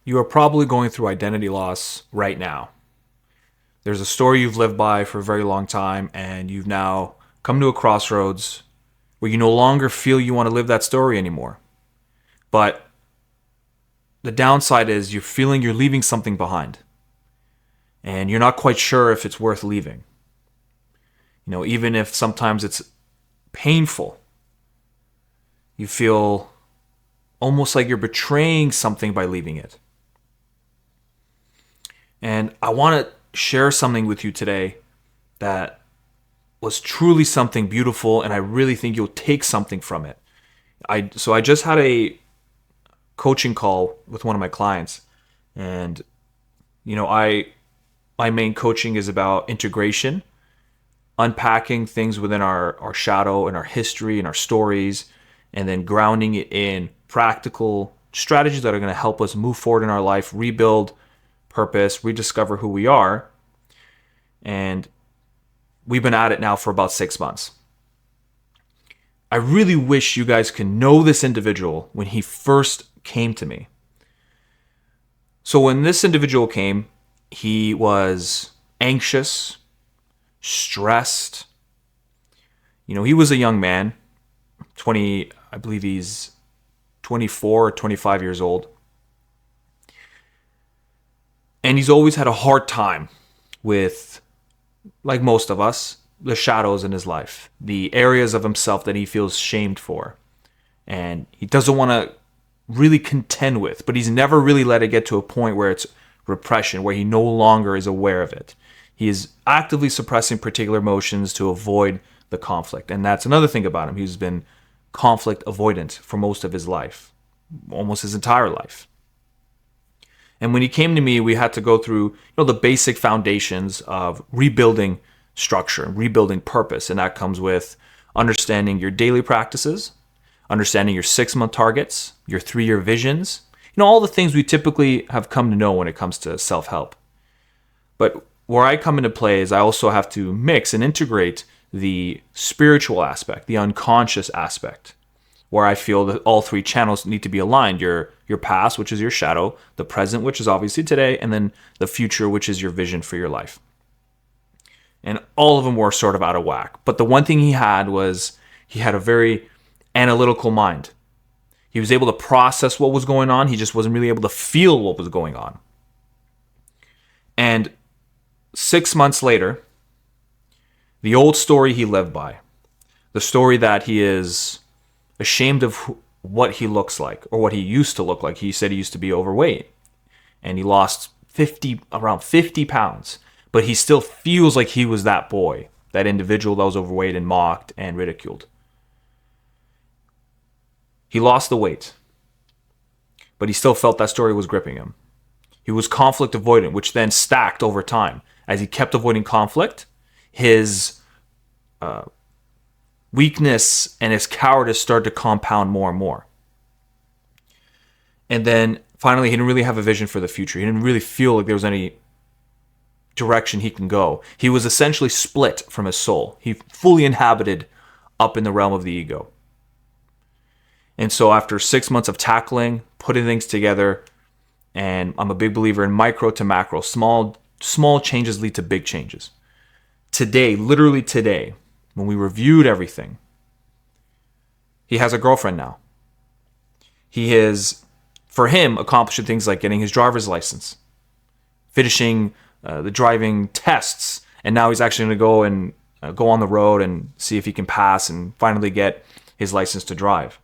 You are probably going through identity loss right now. There's a story you've lived by for a very long time, and you've now come to a crossroads where you no longer feel you want to live that story anymore. But the downside is you're feeling you're leaving something behind, and you're not quite sure if it's worth leaving. Even if sometimes it's painful, you feel almost like you're betraying something by leaving it. And I want to share something with you today that was truly something beautiful, and I really think you'll take something from it. I just had a coaching call with one of my clients, and I my main coaching is about integration, unpacking things within our shadow and our history and our stories, and then grounding it in practical strategies that are going to help us move forward in our life, rebuild purpose, rediscover who we are. And we've been at it now for about 6 months. I really wish you guys can know this individual when he first came to me. So when this individual came, he was anxious, stressed. He was a young man, I believe he's 24 or 25 years old. And he's always had a hard time with, like most of us, the shadows in his life, the areas of himself that he feels shamed for. And he doesn't want to really contend with, but he's never really let it get to a point where it's repression, where he no longer is aware of it. He is actively suppressing particular emotions to avoid the conflict. And that's another thing about him. He's been conflict avoidant for most of his life, almost his entire life. And when he came to me, we had to go through, the basic foundations of rebuilding structure, rebuilding purpose. And that comes with understanding your daily practices, understanding your 6-month targets, your 3-year visions, all the things we typically have come to know when it comes to self-help. But where I come into play is I also have to mix and integrate the spiritual aspect, the unconscious aspect, where I feel that all 3 channels need to be aligned. Your past, which is your shadow, the present, which is obviously today, and then the future, which is your vision for your life. And all of them were sort of out of whack. But the one thing he had was he had a very analytical mind. He was able to process what was going on. He just wasn't really able to feel what was going on. And 6 months later, the old story he lived by, the story that he is ashamed of what he looks like, or what he used to look like. He said he used to be overweight, and he lost around 50 pounds, but he still feels like he was that boy, that individual that was overweight and mocked and ridiculed. He lost the weight, but he still felt that story was gripping him. He was conflict avoidant, which then stacked over time. As he kept avoiding conflict, his weakness and his cowardice started to compound more and more. And then finally, he didn't really have a vision for the future. He didn't really feel like there was any direction he can go. He was essentially split from his soul. He fully inhabited up in the realm of the ego. And so after 6 months of tackling, putting things together, and I'm a big believer in micro to macro, small changes lead to big changes. Today, literally today, when we reviewed everything, he has a girlfriend now. He is, for him, accomplishing things like getting his driver's license, finishing the driving tests, and now he's actually going to go and go on the road and see if he can pass and finally get his license to drive.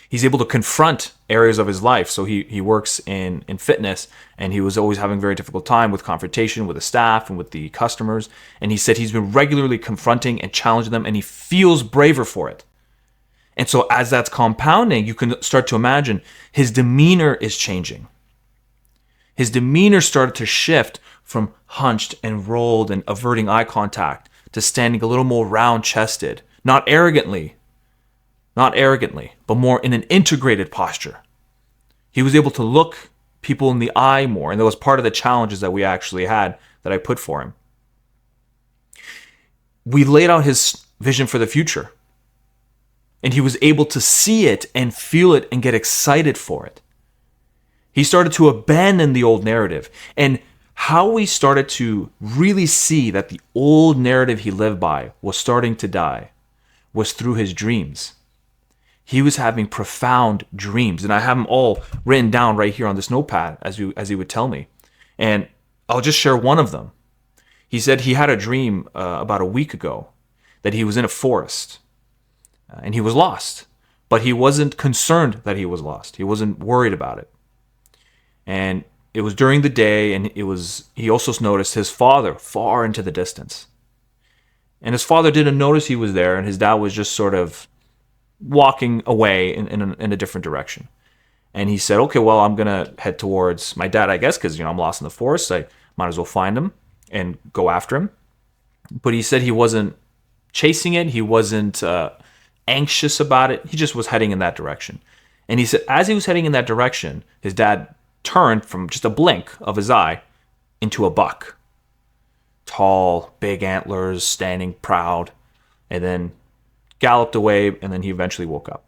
He's able to confront areas of his life. So he works in fitness, and he was always having a very difficult time with confrontation with the staff and with the customers. And he said he's been regularly confronting and challenging them, and he feels braver for it. And so as that's compounding, you can start to imagine his demeanor is changing. His demeanor started to shift from hunched and rolled and averting eye contact to standing a little more round-chested, not arrogantly, but more in an integrated posture. He was able to look people in the eye more, and that was part of the challenges that we actually had that I put for him. We laid out his vision for the future, and he was able to see it and feel it and get excited for it. He started to abandon the old narrative. And how we started to really see that the old narrative he lived by was starting to die was through his dreams. He was having profound dreams, and I have them all written down right here on this notepad as he would tell me. And I'll just share one of them. He said he had a dream about a week ago that he was in a forest and he was lost, but he wasn't concerned that he was lost. He wasn't worried about it. And it was during the day, and he also noticed his father far into the distance. And his father didn't notice he was there, and his dad was just sort of walking away in a different direction. And he said, okay, well, I'm going to head towards my dad, I guess, because, I'm lost in the forest. I might as well find him and go after him. But he said he wasn't chasing it. He wasn't anxious about it. He just was heading in that direction. And he said, as he was heading in that direction, his dad turned from just a blink of his eye into a buck. Tall, big antlers, standing proud, and then galloped away, and then he eventually woke up.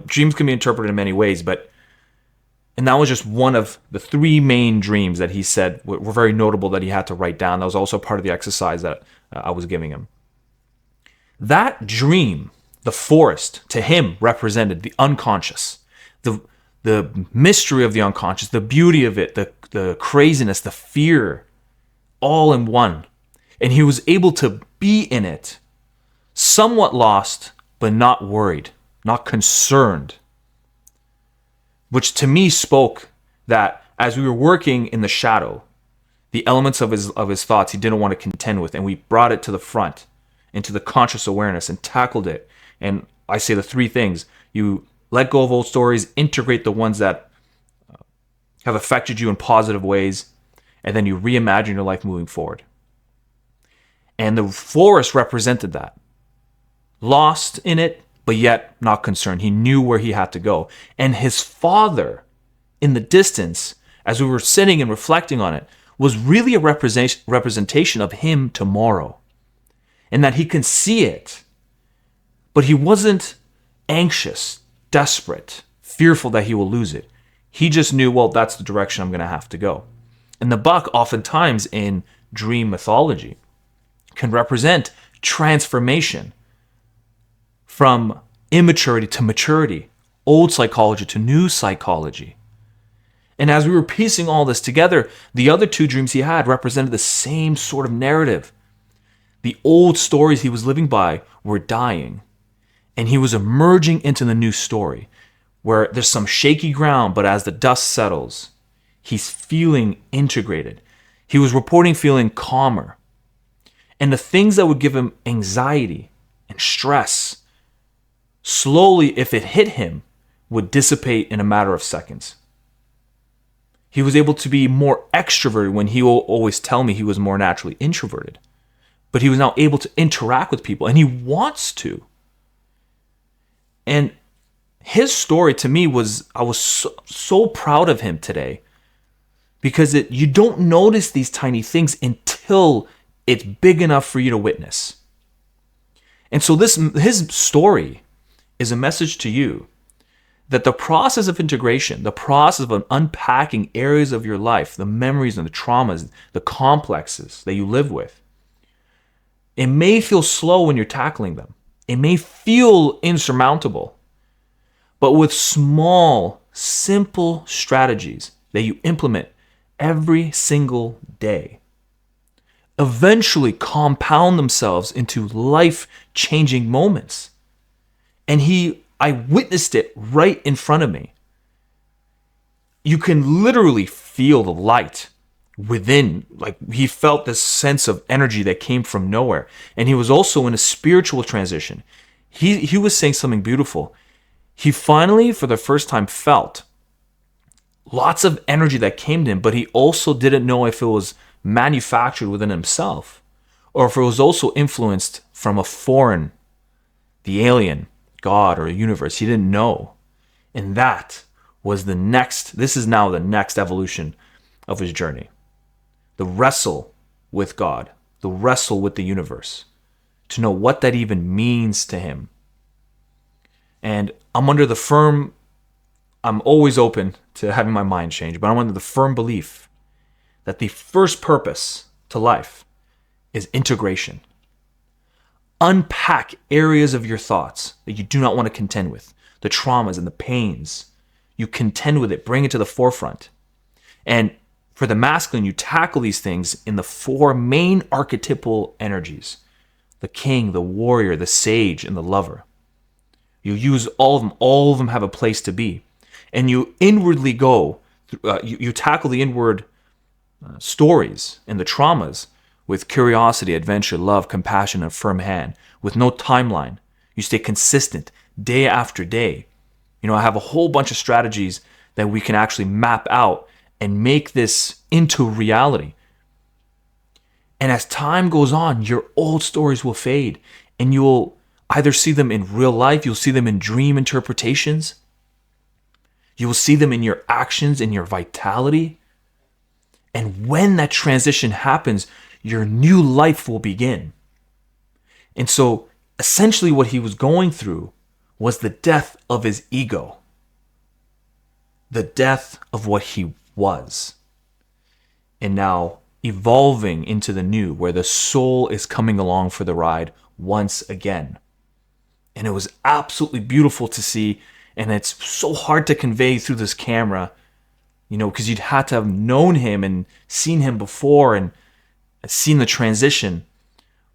Dreams can be interpreted in many ways, and that was just one of the three main dreams that he said were very notable that he had to write down. That was also part of the exercise that I was giving him. That dream, the forest, to him represented the unconscious, the mystery of the unconscious, the beauty of it, the craziness, the fear, all in one. And he was able to be in it, somewhat lost, but not worried, not concerned. Which to me spoke that as we were working in the shadow, the elements of his thoughts he didn't want to contend with, and we brought it to the front, into the conscious awareness, and tackled it. And I say the three things. You let go of old stories, integrate the ones that have affected you in positive ways, and then you reimagine your life moving forward. And the forest represented that. Lost in it, but yet not concerned. He knew where he had to go. And his father, in the distance, as we were sitting and reflecting on it, was really a representation of him tomorrow. And that he can see it, but he wasn't anxious, desperate, fearful that he will lose it. He just knew, well, that's the direction I'm going to have to go. And the buck, oftentimes in dream mythology, can represent transformation from immaturity to maturity, old psychology to new psychology. And as we were piecing all this together, the other two dreams he had represented the same sort of narrative. The old stories he was living by were dying, and he was emerging into the new story, where there's some shaky ground, but as the dust settles, he's feeling integrated. He was reporting feeling calmer. And the things that would give him anxiety and stress, slowly, if it hit him, would dissipate in a matter of seconds. He was able to be more extroverted when he will always tell me he was more naturally introverted. But he was now able to interact with people, and he wants to. And his story to me I was so proud of him today, because you don't notice these tiny things until it's big enough for you to witness. And so his story is a message to you that the process of integration, the process of unpacking areas of your life, the memories and the traumas, the complexes that you live with, it may feel slow when you're tackling them. It may feel insurmountable. But with small, simple strategies that you implement every single day, eventually compound themselves into life-changing moments. And I witnessed it right in front of me. You can literally feel the light within. Like, he felt this sense of energy that came from nowhere. And he was also in a spiritual transition. He was saying something beautiful. He finally, for the first time, felt lots of energy that came to him, but he also didn't know if it was manufactured within himself or if it was also influenced from a foreign, the alien, God, or a universe. He didn't know. And that was this is now the next evolution of his journey. The wrestle with God, the wrestle with the universe, to know what that even means to him. And I'm under the firm I'm always open to having my mind change, but I'm under the firm belief that the first purpose to life is integration. Unpack areas of your thoughts that you do not want to contend with, the traumas and the pains. You contend with it, bring it to the forefront. And for the masculine, you tackle these things in the 4 main archetypal energies: the king, the warrior, the sage, and the lover. You use all of them. All of them have a place to be. And you inwardly go, you tackle the inward stories and the traumas with curiosity, adventure, love, compassion, and a firm hand, with no timeline. You stay consistent day after day. I have a whole bunch of strategies that we can actually map out and make this into reality. And as time goes on, your old stories will fade, and you'll either see them in real life, you'll see them in dream interpretations, you will see them in your actions, in your vitality. And when that transition happens, your new life will begin. And so essentially what he was going through was the death of his ego, the death of what he was. And now evolving into the new, where the soul is coming along for the ride once again. And it was absolutely beautiful to see. And it's so hard to convey through this camera, because you'd had to have known him and seen him before and seen the transition.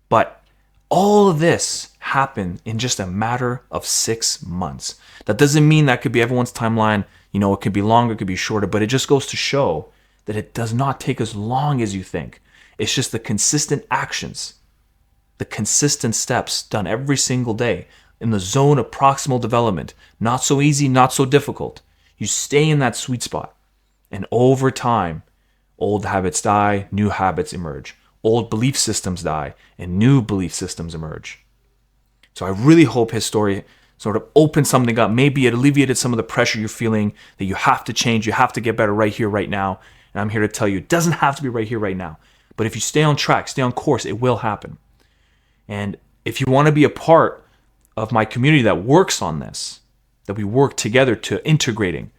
But all of this happened in just a matter of 6 months. That doesn't mean that could be everyone's timeline. It could be longer, it could be shorter, but it just goes to show that it does not take as long as you think. It's just the consistent actions, the consistent steps done every single day in the zone of proximal development. Not so easy, not so difficult. You stay in that sweet spot. And over time, old habits die, new habits emerge. Old belief systems die, and new belief systems emerge. So I really hope his story sort of opened something up. Maybe it alleviated some of the pressure you're feeling that you have to change, you have to get better right here, right now. And I'm here to tell you, it doesn't have to be right here, right now. But if you stay on track, stay on course, it will happen. And if you want to be a part of my community that works on this, that we work together to integrating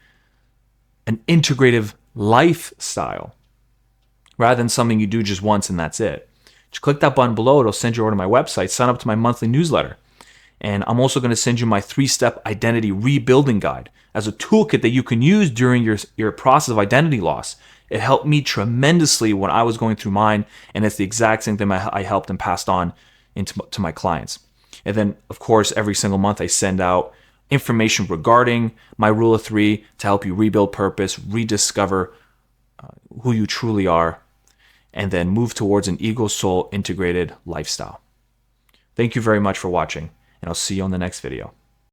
an integrative lifestyle rather than something you do just once and that's it, just click that button below. It'll send you over to my website. Sign up to my monthly newsletter. And I'm also going to send you my 3-step identity rebuilding guide as a toolkit that you can use during your process of identity loss. It helped me tremendously when I was going through mine, and it's the exact same thing I helped and passed on to my clients. And then, of course, every single month I send out information regarding my Rule of 3 to help you rebuild purpose, rediscover who you truly are, and then move towards an ego-soul integrated lifestyle. Thank you very much for watching, and I'll see you on the next video.